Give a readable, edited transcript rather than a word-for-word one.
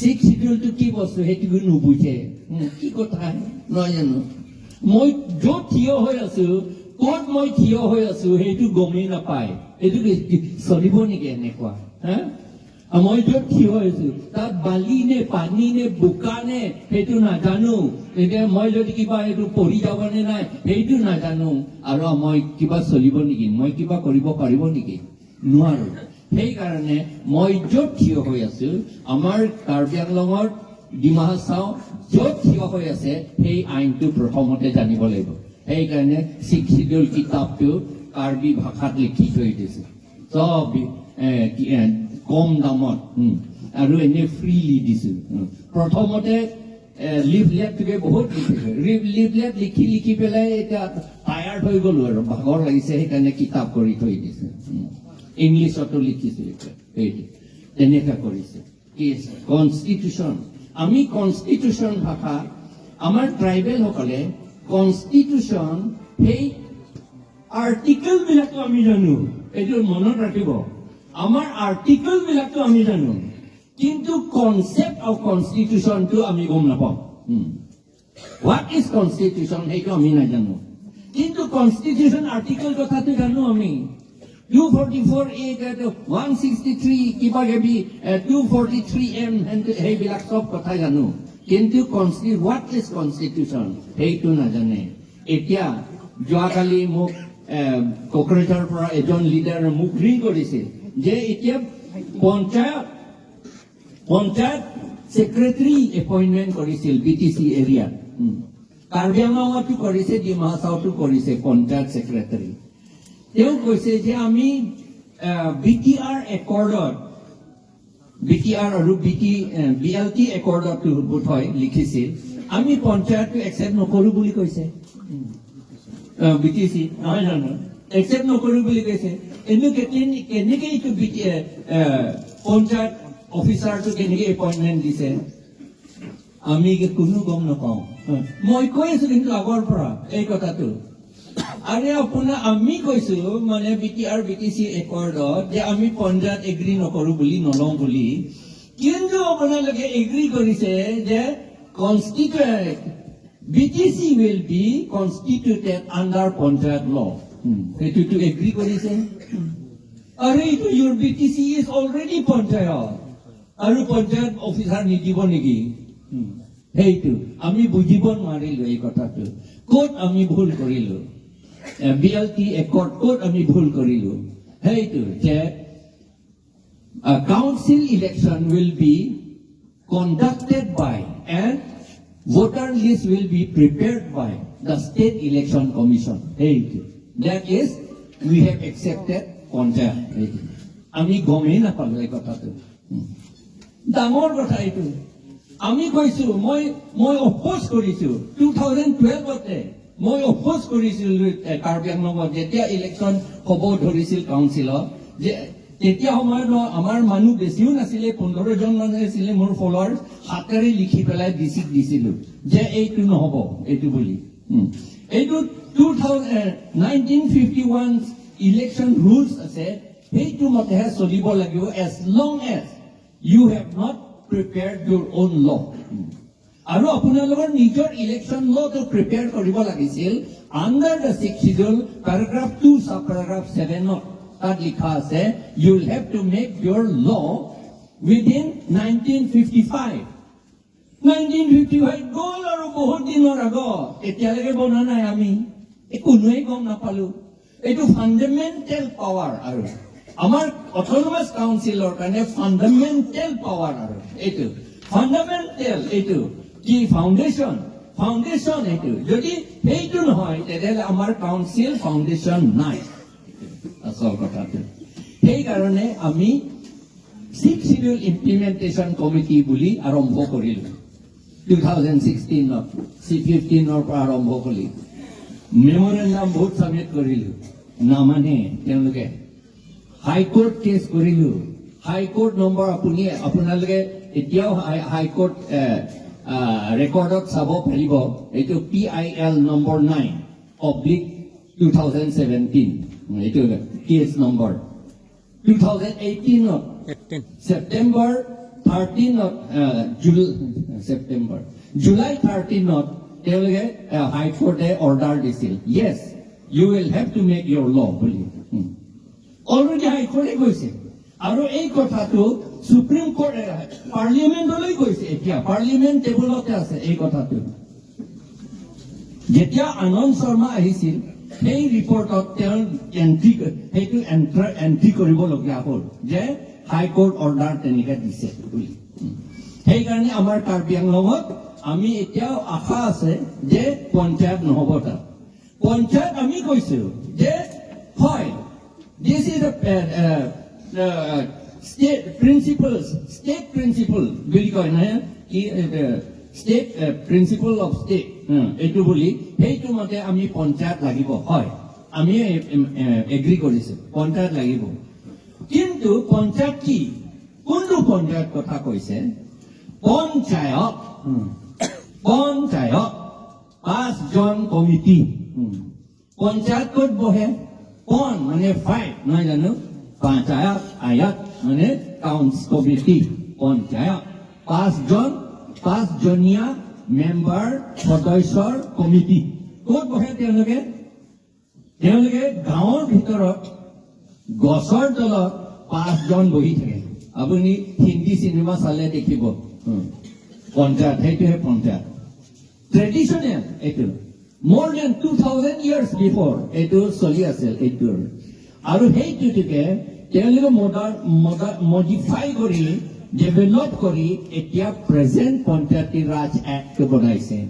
6 শিডিউলটো কি বস্তু সেইটো নুবুজে কি কথা নহয় জানো মই য'ত থিয় হৈ আছো ক'ত মই থিয় হৈ আছো সেইটো গমেই নাপায় এইটো চলিব নেকি এনেকুৱা হা মই য'ত থিয় হৈ আছো তাত বালি নে পানী নে বোকা নে সেইটো নাজানো এতিয়া মই যদি কিবা এইটো পৰি যাব নে নাই সেইটো নাজানো আৰু মই কিবা চলিব নেকি মই কিবা কৰিব পাৰিব নেকি নোৱাৰো সেইকাৰণে মই য'ত থিয় হৈ আছো আমাৰ কাৰ্বি আংলঙৰ ডিমা হাছাও য'ত থিয় হৈ আছে সেই আইনটো প্ৰথমতে জানিব লাগিব সেইকাৰণে 6 শিডিউল কিতাপটো কাৰ্বি ভাষাত লিখি থৈ দিছে চব কম দামত আৰু এনে ফ্ৰীলি দিছো প্ৰথমতে লিফলেটটোকে বহুত লিখিছো লিফলেট লিখি লিখি পেলাই এতিয়া টায়াৰ্ড হৈ গলো আৰু ভাগৰ লাগিছে সেইকাৰণে কিতাপ কৰি থৈ দিছে ইংলিছতো লিখিছো এইটো তেনেকুৱা কৰিছে কনষ্টিটিউশ্যন আমি কনষ্টিটিউশ্যন ভাষা আমাৰ ট্ৰাইবেল সকলে কনষ্টিটিউশ্যন সেই আৰ্টিকেল বিলাকো আমি জানো এইটো মনত ৰাখিব আমাৰ আৰ্টিকেল বিলাকো আমি জানো কিন্তু কনসেপ্ট অফ কনষ্টিটিউশ্যনটো আমি গম নাপাওঁ হোৱাট ইজ কনষ্টিটিউশ্যন সেইটো আমি নাজানো কিন্তু কনষ্টিটিউশ্যন আৰ্টিকেল কথাটো জানো আমি 244A 163 কিবা কিবি 243M সেইবিলাক চব কথা জানো কিন্তু হোৱাট ইজ কনষ্টিটিউশ্যন সেইটো নাজানে এতিয়া যোৱাকালি মোক কোকৰাঝাৰৰ পৰা এজন লিডাৰ মোক ৰিং কৰিছিল যে এতিয়া পঞ্চায়ত সেক্ৰেটাৰী এপইণ্টমেণ্ট কৰিছিল বিটিচি এৰিয়াত কাৰ্বি আংলঙতো কৰিছে ডিমা হাছাওতো কৰিছে পঞ্চায়ত সেক্ৰেটাৰী তেওঁ কৈছে যে আমি বিটিআৰ একৰ্ডত বিটিআৰ আৰু বিএলটি একৰ্ডত বোধহয় লিখিছিল আমি পঞ্চায়তটো একচেপ্ট নকৰো বুলি কৈছে বিটিচি নহয় জানো একচেপ্ট নকৰো বুলি কৈছে কেনেকে এইটো পঞ্চায়ত অফিচাৰটো কেনেকে এপইণ্টমেণ্ট দিছে আমি কোনো গম নাপাওঁ মই কৈ আছো কিন্তু আগৰ পৰা এই কথাটো আৰু আপোনাৰ আমি কৈছো মানে বিটিআৰ বিটিচি একৰ্ডত যে আমি পঞ্চায়ত এগ্ৰী নকৰো বুলি নলওঁ বুলি কিন্তু আপোনালোকে এগ্ৰী কৰিছে যে BTC will be constituted under Panchayat law. To agree কৰিছে আৰু এইটো your BTC is already Panchayat আৰু পঞ্চায়ত অফিচাৰ নিদিব নেকি সেইটো আমি বুজিব নোৱাৰিলো এই কথাটো ক'ত আমি ভুল কৰিলো বিএলটি একৰ্ড ক'ত আমি ভুল কৰিলো সেইটো যে council election will be conducted by and voter list will be prepared by the State Election Commission. That is, we have accepted Panchayat. আমি গমেই নাপালো এই কথাটো ডাঙৰ কথা এইটো আমি কৈছো মই অপোজ কৰিছো 2012তে মই অপোজ কৰিছিল কাৰ্বি আংলঙত যেতিয়া ইলেকশ্যন হ'ব ধৰিছিল কাউন্সিলত যে তেতিয়া সময়ত আমাৰ মানুহ বেছিও নাছিলে 15 জন মানুহ আছিলে মোৰ ফলোৱাৰ্ছ হাতেৰে লিখি পেলাই ডিচিক দিছিলো যে এইটো নহব এইটো বুলি এইটো 1951 ইলেকশ্যন ৰুলছ আছে সেইটো মতেহে চলিব লাগিব as long as you have not prepared your own law আৰু আপোনালোকৰ নিজৰ ইলেকশ্যন লটো প্ৰিপেয়াৰ কৰিব লাগিছিল under the 6th schedule paragraph 2 sub paragraph 7 তাত লিখা আছে you will have to make your law within 1955 গ'ল আৰু বহুত দিনৰ আগত এতিয়ালৈকে বনা নাই আমি কোনোৱে গম নাপালো এইটো ফাণ্ডামেণ্টেল পাৱাৰ আৰু আমাৰ অট'নমাছ কাউন্সিলৰ কাৰণে ফাণ্ডামেণ্টেল পাৱাৰ আৰু এইটো ফাণ্ডামেণ্টেল এইটো কি ফাউণ্ডেশ্যন এইটো যদি সেইটো নহয় তেতিয়াহ'লে আমাৰ কাউন্সিল ফাউণ্ডেশ্যন নাই আচল কথাটো সেইকাৰণে আমি 6th schedule implementation committee বুলি আৰম্ভ কৰিলো 2016ত C15ৰ পৰা আৰম্ভ কৰি মেমৰেণ্ডাম বহুত সাবমিট কৰিলো নামানে তেওঁলোকে হাইকোৰ্ট কেছ কৰিলো হাইকোৰ্ট নম্বৰ আপোনালোকে এতিয়াও হাইকোৰ্ট ৰেকৰ্ডত চাব পাৰিব এইটো PIL নম্বৰ 9/2017 এইটো কেছ নম্বৰ 2018ত September 13th September, July 13th, তেওঁলোকে হাই কোৰ্টে অৰ্ডাৰ দিছিল, yes, you will have to make your law বুলি। অলৰেডি হাই কোৰ্টে কৈছে, আৰু এই কথাটো সুপ্ৰিম কোৰ্ট পাৰ্লিয়ামেণ্টলৈ গৈছে। এতিয়া পাৰ্লিয়ামেণ্ট টেবুলতে আছে এই কথাটো। যেতিয়া আনন্দ শৰ্মা আহিছিল, সেই ৰিপৰ্টত তেওঁ এন্ট্ৰি কৰিবলগীয়া হ'ল যে হাই কোৰ্ট অৰ্ডাৰ তেনেকে দিছে বুলি। সেইকাৰণে আমাৰ কাৰ্বি আংলঙত আমি এতিয়াও আশা আছে যে পঞ্চায়ত নহ'ব তাত। পঞ্চায়ত আমি কৈছো যে হয়, দিছ ইজ ষ্টেট প্ৰিন্সিপল বুলি কয় নহয়, কি ষ্টেট প্ৰিন্সিপল অফ ষ্টেট এইটো বুলি, সেইটো মতে আমি পঞ্চায়ত লাগিব। হয়, আমি এগ্ৰি কৰিছো পঞ্চায়ত লাগিব, কিন্তু পঞ্চায়ত কি, কোনটো পঞ্চায়ত কথা কৈছে? পঞ্চায়ত 5জন কমিটি। পঞ্চায়ত ক'ত বহে? পন মানে 5 নহয় জানো, পঞ্চায়ত আয়াত মানে কাউন্স কমিটি। পঞ্চায়ত 5জনীয়া মেম্বাৰ সদস্যৰ কমিটি। ক'ত বহে তেওঁলোকে? গাঁৱৰ ভিতৰত গছৰ তলত 5জন বহি থাকে। আপুনি হিন্দী চিনেমা চালে দেখিব পঞ্চায়ত, সেইটোহে পঞ্চায়ত। ট্ৰেডিশ্যনেল এইটো, more than 2000 years before এইটো চলি আছিল এইটো। আৰু সেইটোকে তেওঁলোকে মডিফাই কৰি ডেভেলপ কৰি এতিয়া প্ৰেজেণ্ট পঞ্চায়তী ৰাজ এক্ট বনাইছে।